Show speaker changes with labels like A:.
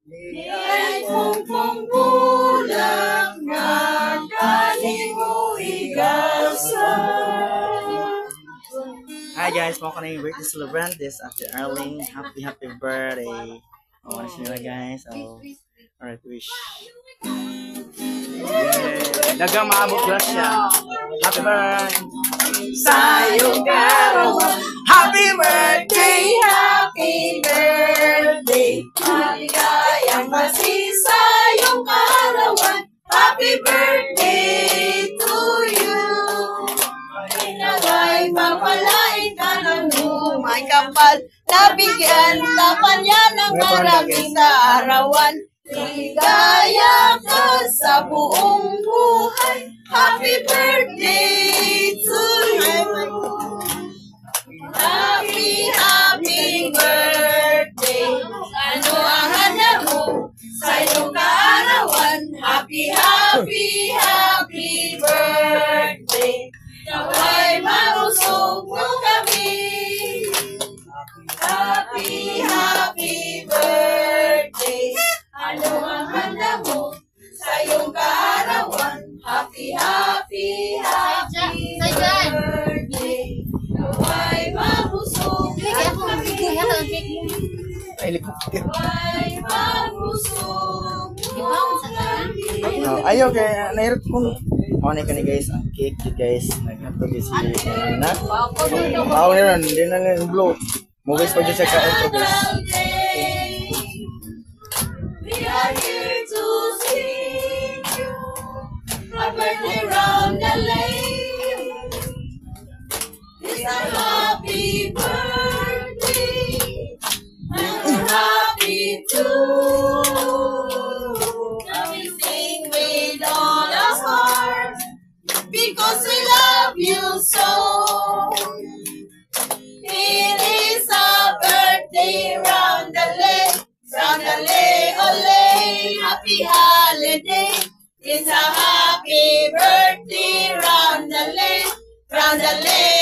A: Niya'y pungpunggulang na kanimu igasa.
B: Hi guys, mau ka na yung birthday celebrant this after Arling. Happy birthday. Oh, ano siya guys? Oh, alright, wish. Yeah. Dagang maabot ba siya? Happy birthday!
A: Sayong karawan, happy birthday, happy birthday. Maligayang masisayong karawan, happy birthday to you. Inaway mapalain ka ng lumay kapal, nabigyan tapan niya ng maraming kaarawan. Ligaya ka sa buong buhay, happy birthday to you. Happy birthday. Ano ang handa mo sa iyong kaarawan? Happy birthday. Naway mausog mo kami. Happy birthday. Ano ang handa mo sa iyong kaarawan? Happy birthday. Naway mabusog naway mabusog
B: Ayaw kaya nairot kung money ka ni guys ang cake ni guys nag-produce si na. Ako na rin, hindi na rin blow. Mo guys pa dyan sa ka-outro guys.
A: We are here to sing you a birthday round the lane. It's a happy birthday, and we're happy too. Now we sing with all our heart because we love you so. It is a birthday round the lane. Round-a-lay, ole, happy holiday. It's a happy birthday, round-a-lay, round-a-lay.